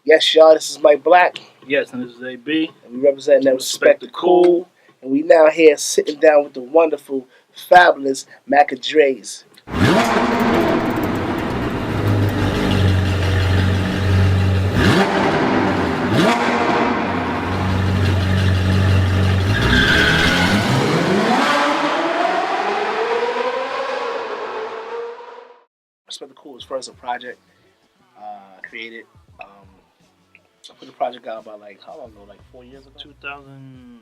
Yes, y'all, this is Mike Blaque, Yes, and this is AB. and we represent that Respect the Cool. And we now here sitting down with the wonderful, fabulous Makadrez. Respect the Cool was first a project I created. I put the project out about how long ago? Like 4 years ago? 2000,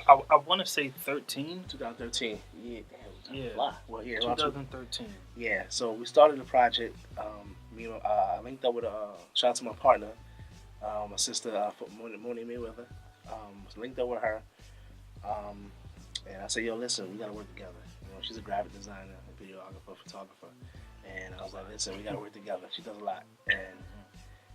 I want to say 13. 2013. Yeah, damn. Yeah. Fly. Well, yeah, 2013. Yeah, so we started the project. I linked up with shout out to my partner, my sister, Moni Mayweather. Linked up with her, and I said, "Yo, listen, we gotta work together." She's a graphic designer, a videographer, photographer, and I was like, "Listen, we gotta work together." She does a lot, and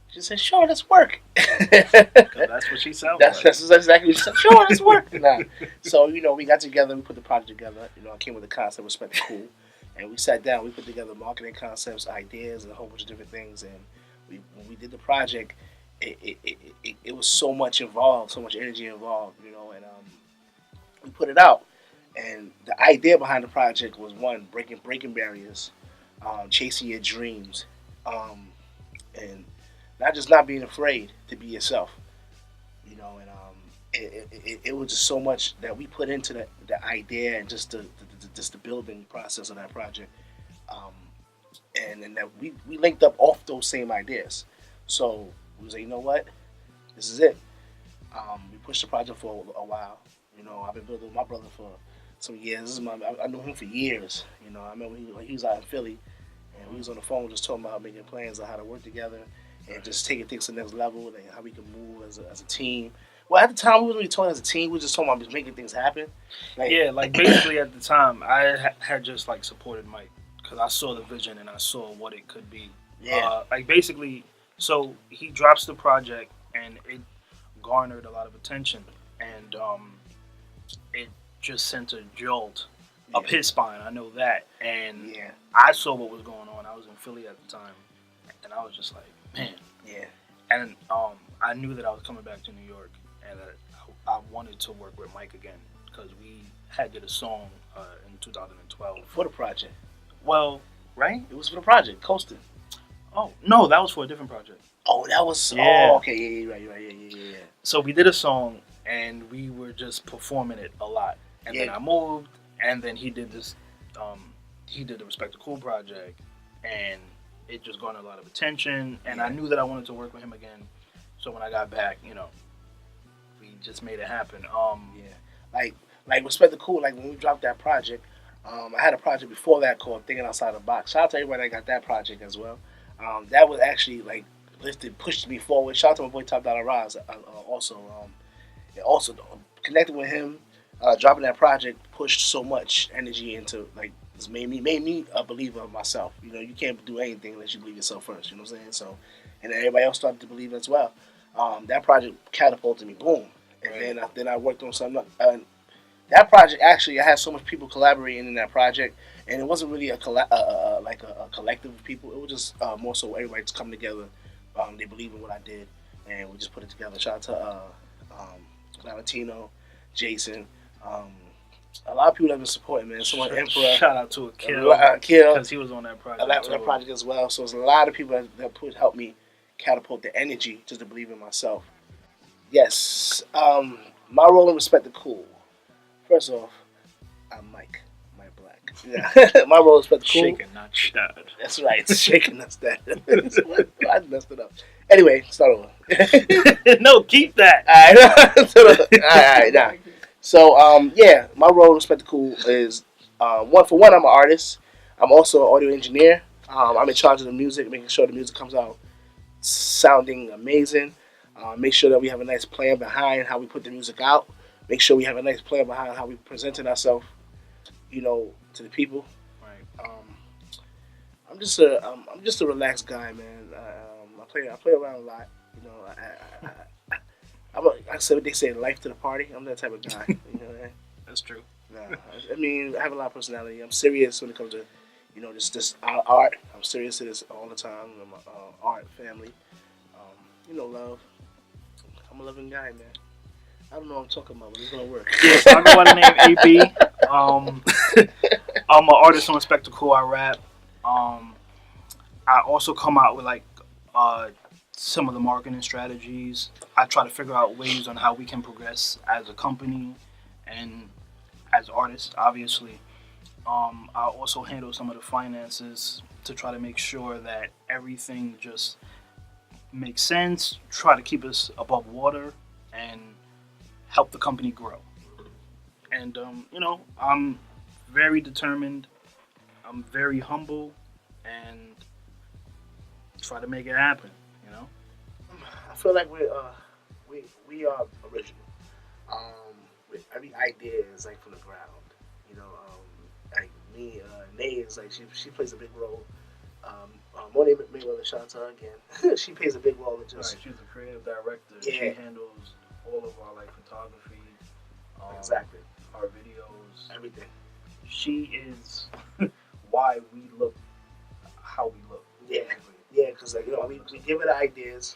she said, "Sure, let's work." That's what she sounds like. That's exactly what she said. Sure, let's work. Nah. So we got together, we put the project together. I came with the concept, Respect the Cool. And we sat down, we put together marketing concepts, ideas, and a whole bunch of different things. And when we did the project, it was so much involved, so much energy involved, and we put it out. And the idea behind the project was one, breaking barriers, chasing your dreams, and not being afraid to be yourself, and it was just so much that we put into the idea and just the building process of that project, and that we linked up off those same ideas. So we was like, you know what, this is it. We pushed the project for a while. I've been building with my brother for some years. I knew him for years. I remember he was out in Philly, and we was on the phone just talking about making plans on how to work together and just taking things to the next level, and how we can move as a team. Well, at the time, we wasn't really talking as a team. We were just talking about just making things happen. Basically at the time, I had just supported Mike because I saw the vision and I saw what it could be. Yeah. So he drops the project and it garnered a lot of attention, and it just sent a jolt up his spine. I know that, and I saw what was going on. I was in Philly at the time, and I was just like, man. Yeah. And I knew that I was coming back to New York, and I wanted to work with Mike again because we had did a song in 2012 For the project. Well, right? It was for the project, Coasting. Oh no, that was for a different project. Oh, that was. Yeah. Oh, okay. Yeah, right. Yeah. So we did a song, and we were just performing it a lot. And then I moved, and then he did this. He did the Respect the Cool project, and it just garnered a lot of attention. And I knew that I wanted to work with him again. So when I got back, we just made it happen. Like Respect the Cool. Like when we dropped that project, I had a project before that called Thinking Outside the Box. Shout out to everybody that got that project as well. That was actually pushed me forward. Shout out to my boy Top Dollar Roz. Also connecting with him, dropping that project pushed so much energy into this made me a believer of myself. You can't do anything unless you believe yourself first. You know what I'm saying? So, and then everybody else started to believe as well. That project catapulted me, boom. And then I worked on something. That project actually, I had so much people collaborating in that project, and it wasn't really a collective of people. It was just more so everybody just coming together. They believe in what I did, and we just put it together. Shout out to Valentino, Jason, a lot of people that have been supporting, man. Someone Emperor. Shout out to Akil because he was on that project. That project as well. So it's a lot of people that helped me catapult the energy just to believe in myself. Yes, my role in Respect the Cool. First off, I'm Mike Blaque. Yeah, my role is Respect the Cool. Shaken, not stirred. That's right. Shaken, not stirred. I messed it up. Anyway, start over. No, keep that. All right, now. So, my role in Respect the Cool is, I'm an artist. I'm also an audio engineer. I'm in charge of the music, making sure the music comes out sounding amazing. Make sure that we have a nice plan behind how we put the music out. Make sure we have a nice plan behind how we presenting ourselves, to the people. Right. I'm just a relaxed guy, man. I play around a lot. I said what they say, life to the party. I'm that type of guy. That's true. Nah, I have a lot of personality. I'm serious when it comes to, You know, this art. I'm serious to this all the time. I'm art, family. You know, love. I'm a loving guy, man. I don't know what I'm talking about, but it's gonna work. Yes, I go by the name AB. I'm an artist on Spectacle. I rap. Um, I also come out with like uh, some of the marketing strategies. I try to figure out ways on how we can progress as a company and as artists, obviously. I also handle some of the finances to try to make sure that everything just makes sense. Try to keep us above water and help the company grow. And I'm very determined. I'm very humble, and try to make it happen. You know. I feel like we are original. With every idea is like from the ground. You know, like me, Nay is like she plays a big role. Monet McMillan, shout out to her again. She plays a big role in just. Right, she's a creative director. Yeah. She handles all of our like photography. Exactly. Our videos. Everything. She is why we look how we look. Yeah. Yeah, because like we give her the ideas,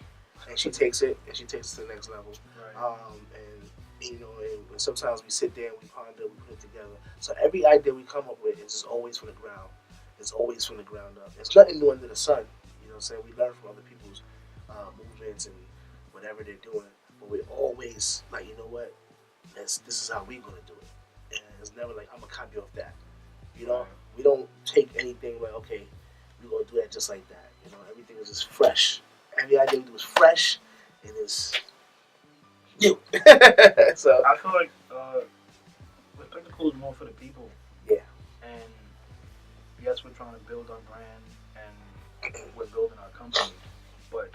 and she takes it to the next level. Right. And and sometimes we sit there and we ponder, we put it together. So every idea we come up with is just always from the ground. It's always from the ground up. It's nothing new under the sun. You know what I'm saying? We learn from other people's movements and whatever they're doing. But we're always like, you know what? This is how we're going to do it. And it's never like, I'm going to copy off that. You know? Right. We don't take anything like, okay, we're going to do that just like that. You know, everything is just fresh. Every idea we do is fresh and it's new. So I feel like Spectacle is more for the people. Yeah. And yes, we're trying to build our brand and we're building our company, but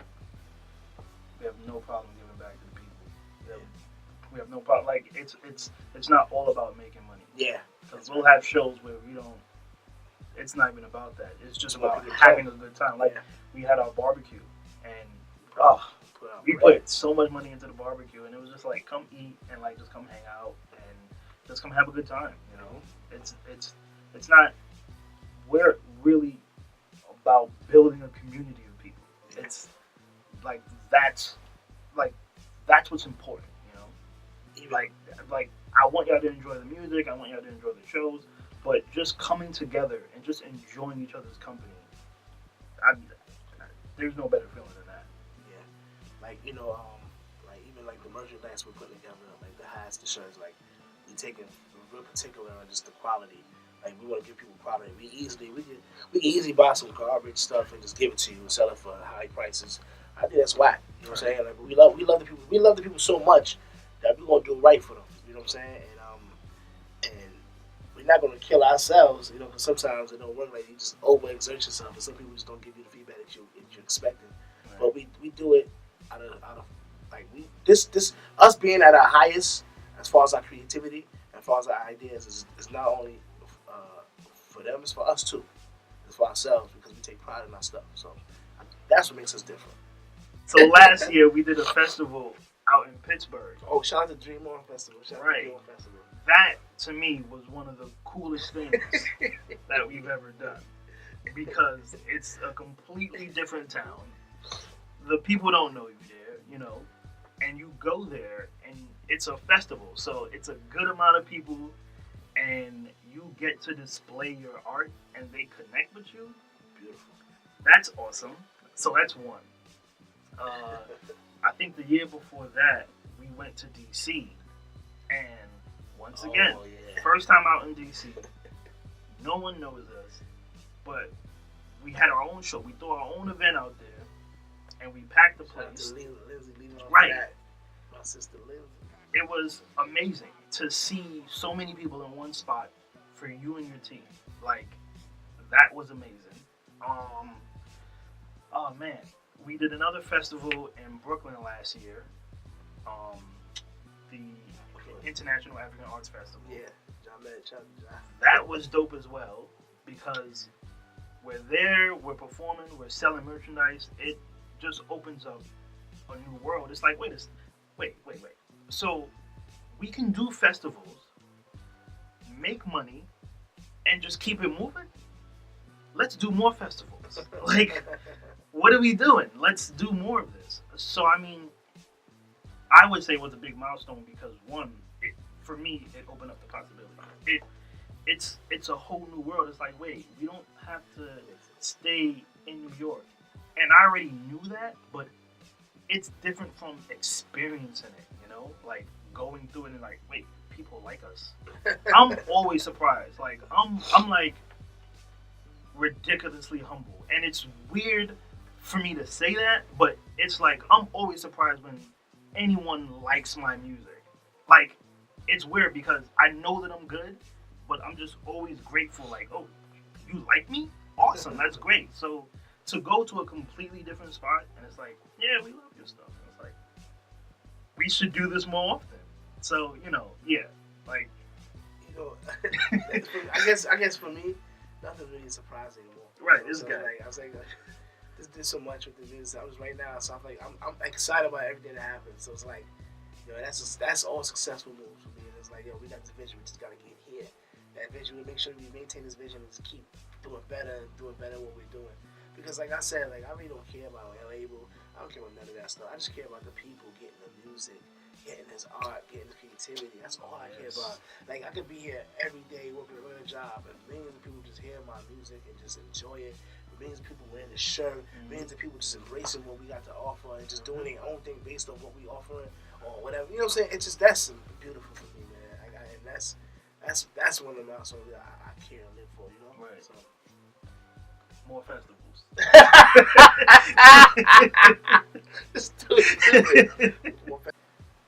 we have no problem giving back to the people. We have no problem. Like it's not all about making money. Yeah. Because we'll have shows where we don't. It's not even about that. It's just about having a good time. Like we had our barbecue, and we put so much money into the barbecue, and it was just like come eat and like just come hang out and just come have a good time. You know, it's not. We're really about building a community of people. It's like that's what's important. You know, like I want y'all to enjoy the music. I want y'all to enjoy the shows. But just coming together and just enjoying each other's company, there's no better feeling than that. Yeah, like like even like the merchandise we're putting together, like the hats, the shirts, like we taking real particular on just the quality. Like we want to give people quality. We can easily buy some garbage stuff and just give it to you and sell it for high prices. I think that's whack. You know what I'm saying? Like we love the people. We love the people so much that we're gonna do right for them. You know what I'm saying? And we're not going to kill ourselves, because sometimes it don't work. Like you just overexert yourself, and some people just don't give you the feedback that you're expecting. Right. But we do it out of like this us being at our highest as far as our creativity, as far as our ideas is not only for them, it's for us too. It's for ourselves because we take pride in our stuff. So that's what makes us different. So last year we did a festival out in Pittsburgh. Oh, shout out to Dream On Festival. Shout out to Dream On Festival. That, to me, was one of the coolest things that we've ever done. Because it's a completely different town. The people don't know you there, and you go there, and it's a festival. So it's a good amount of people, and you get to display your art, and they connect with you. Beautiful. That's awesome. So that's one. I think the year before that, we went to D.C., and once again, first time out in DC. No one knows us, but we had our own show. We threw our own event out there, and we packed the place. Right. My sister Lindsay. It was amazing to see so many people in one spot for you and your team. Like, that was amazing. Oh man, we did another festival in Brooklyn last year. The International African Arts Festival. Yeah, that was dope as well because we're there, we're performing, we're selling merchandise. It just opens up a new world. It's like, wait. So we can do festivals, make money, and just keep it moving? let's do more festivals. Like, what are we doing? Let's do more of this. So I mean, I would say it was a big milestone because one, for me, it opened up the possibility. It's a whole new world. It's like, wait, we don't have to stay in New York, and I already knew that, but it's different from experiencing it. Like going through it and like, wait, people like us. I'm always surprised. Like I'm like ridiculously humble, and it's weird for me to say that, but it's like I'm always surprised when anyone likes my music. Like it's weird because I know that I'm good, but I'm just always grateful. Like, oh, you like me? Awesome, that's great. So to go to a completely different spot and it's like, yeah, we love your stuff. And it's like we should do this more often. So yeah, like I guess for me, nothing really surprising anymore. Right, this guy. Like, I was like, just did so much with the music. I was right now, so I'm excited about everything that happened. So it's like, that's all successful moves for me. And it's like, we got this vision, we just gotta get here. That vision, we make sure we maintain this vision and just keep doing better what we're doing. Because like I said, like I really don't care about a label. I don't care about none of that stuff. I just care about the people getting the music, getting this art, getting the creativity. That's all I care about. Like I could be here every day working a real job, and millions of people just hear my music and just enjoy it. Millions of people wearing the shirt, millions of people just embracing what we got to offer and just doing their own thing based on what we offering or whatever. You know what I'm saying? It's just that's beautiful for me, man. And that's one of the milestones that I care and live for. Right. So. More festivals.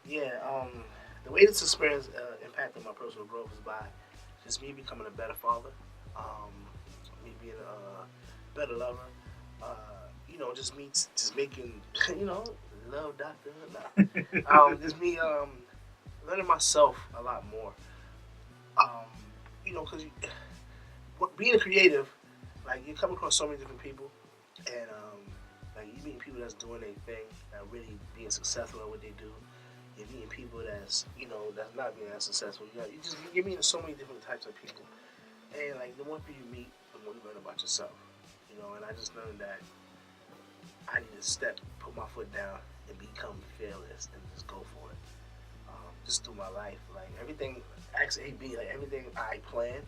Yeah. The way this experience impacted my personal growth is by just me becoming a better father. Me being a better lover. Just me just making love doctor. Just me learning myself a lot more. Because being a creative, like you come across so many different people, and like you meet people that's doing their thing, that really being successful at what they do. You're meeting people that's that's not being as successful. You're meeting so many different types of people, and like the more people you meet, the more you learn about yourself. And I just learned that I need to put my foot down, and become fearless, and just go for it. Just through my life, like everything, AB, like everything I plan.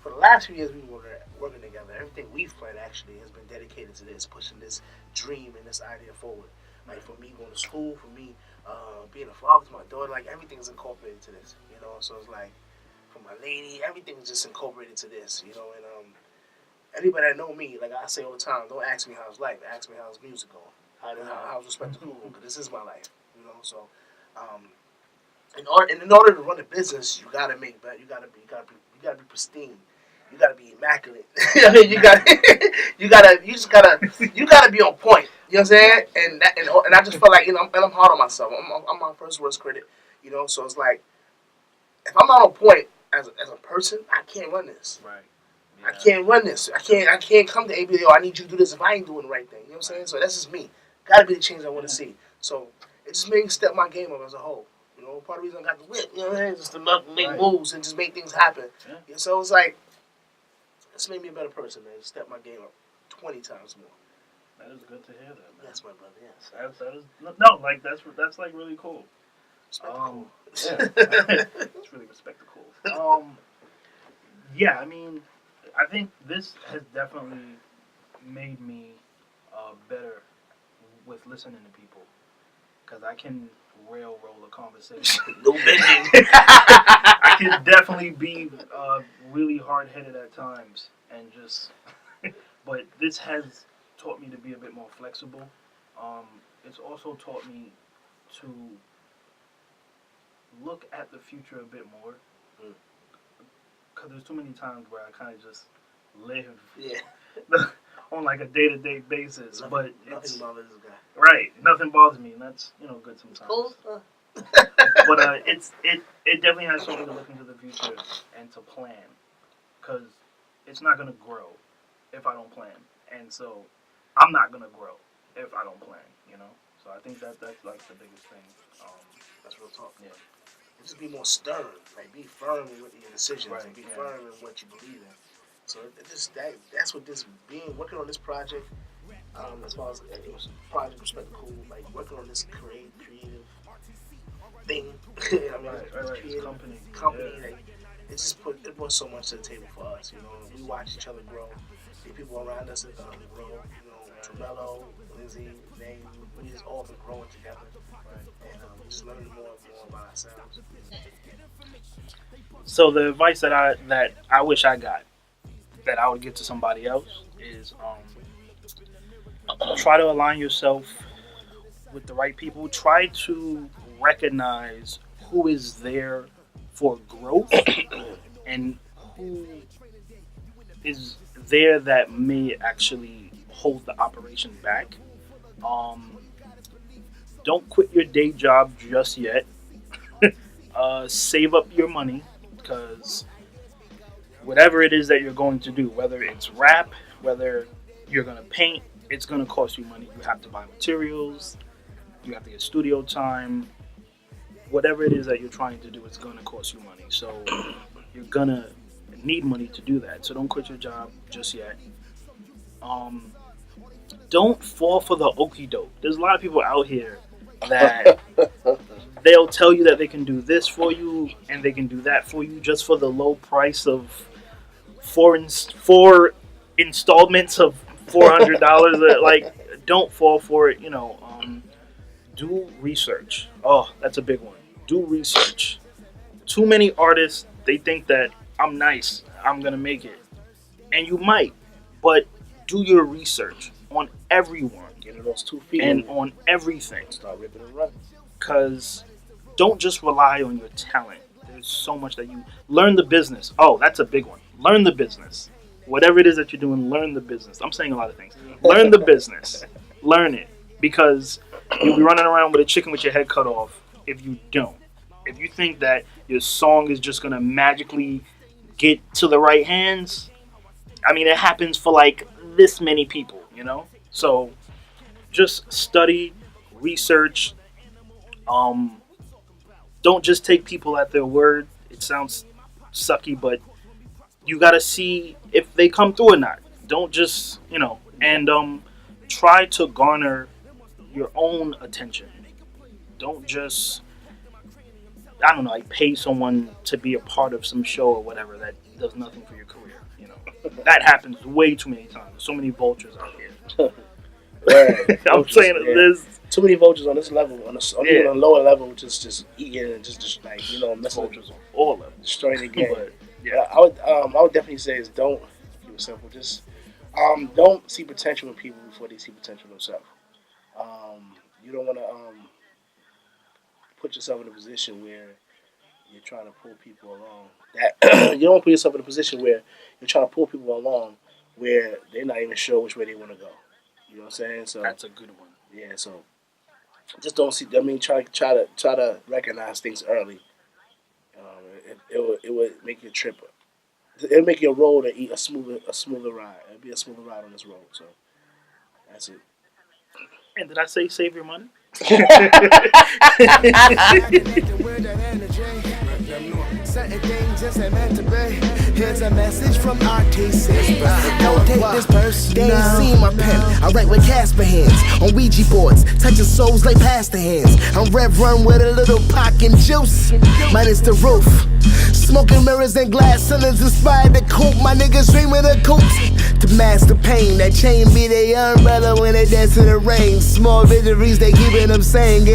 For the last few years, we've been working together. Everything we've planned actually has been dedicated to this, pushing this dream and this idea forward. Like for me going to school, for me being a father to my daughter, like everything's incorporated to this. So it's like for my lady, everything's just incorporated to this. And anybody that know me, like I say all the time, don't ask me how's life, ask me how's music going, how's respect to because this is my life. So. In order to run a business, you gotta make better. You gotta be pristine. You gotta be immaculate. I mean, you gotta be on point. You know what I'm saying? And I just feel like and I'm hard on myself. I'm my first worst critic. So it's like if I'm not on point as a person, I can't run this. Right. Yeah. I can't run this. I can't come to ABO. I need you to do this if I ain't doing the right thing. You know what I'm saying? So that's just me. Gotta be the change I want to see. So it just made me step my game up as a whole. Part of the reason I got the whip, just to make moves and just make things happen. Yeah. So it's like, it's made me a better person, man. Step my game up 20 times more. That is good to hear that, man. That's my brother, yes. That is, no, like, that's like really cool. Cool. Yeah. It's really respectable. Yeah, I mean, I think this has definitely made me better with listening to people. Because I can railroll a conversation. No bending. I can definitely be really hard-headed at times, and just. But this has taught me to be a bit more flexible. It's also taught me to look at the future a bit more. Because there's too many times where I kind of just live on like a day-to-day basis. Nothing bothers this guy. Right, nothing bothers me, and that's good sometimes. Cool. But it definitely has something to look into the future and to plan, because it's not gonna grow if I don't plan, and so I'm not gonna grow if I don't plan. So I think that's like the biggest thing. That's real talk. Yeah. Just be more stern, like be firm in your decisions, and be firm in what you believe in. So that's what this being working on this project. As far as project respect cool, like working on this creative thing. I mean, right. Company. Yeah. Like, it brought so much to the table for us. You know, we watch each other grow. The people around us grow. You know, Tremello, Lizzie, they we just all been growing together, right? And we just learning more and more about ourselves. So the advice that I wish I got, that I would give to somebody else, is try to align yourself with the right people. Try to recognize who is there for growth and who is there that may actually hold the operation back. Don't quit your day job just yet. Save up your money, because whatever it is that you're going to do, whether it's rap, whether you're going to paint, it's going to cost you money. You have to buy materials, you have to get studio time. Whatever it is that you're trying to do, it's going to cost you money. So you're going to need money to do that. So don't quit your job just yet. Don't fall for the okie doke. There's a lot of people out here that they'll tell you that they can do this for you and they can do that for you just for the low price of four installments of $400. Like, don't fall for it. Do research. Oh, that's a big one. Do research. Too many artists, they think that I'm nice, I'm gonna make it, and you might, but do your research on everyone. Get those 2 feet and on everything. Start ripping and running. Because don't just rely on your talent. There's so much that you learn the business. Oh, that's a big one. Learn the business. Whatever it is that you're doing, learn the business. I'm saying a lot of things. Learn the business. Learn it. Because you'll be running around with a chicken with your head cut off if you don't. If you think that your song is just going to magically get to the right hands, I mean, it happens for like this many people, So just study, research. Don't just take people at their word. It sounds sucky, but you got to see if they come through or not. Don't just, and try to garner your own attention. Don't just, like pay someone to be a part of some show or whatever that does nothing for your career. That happens way too many times. There's so many vultures out here. Right. I'm saying there's too many vultures on this level. On a lower level, just eating and just like messing vultures on all levels, destroying the game. But, yeah, I would definitely say is don't keep it simple. Just don't see potential in people before they see potential in themselves. You don't want to put yourself in a position where you're trying to pull people along. You don't put yourself in a position where you're trying to pull people along where they're not even sure which way they want to go. You know what I'm saying? So that's a good one. Yeah. So just don't see. I mean, try to recognize things early. It would make your trip. It'll make your road a smoother ride. It'll be a smoother ride on this road. So that's it. And did I say save your money? Certain things just ain't meant to be. Here's a message from artists. Don't take this person. They ain't seen my pen. I write with Casper hands on Ouija boards, touching souls like pasta hands. I'm Rev Run with a little pock and juice, minus the roof. Smoking mirrors and glass cylinders inspired to coop. My niggas dreaming of coops to mask the pain. That chain be their umbrella when they dance in the rain. Small victories they keeping them saying.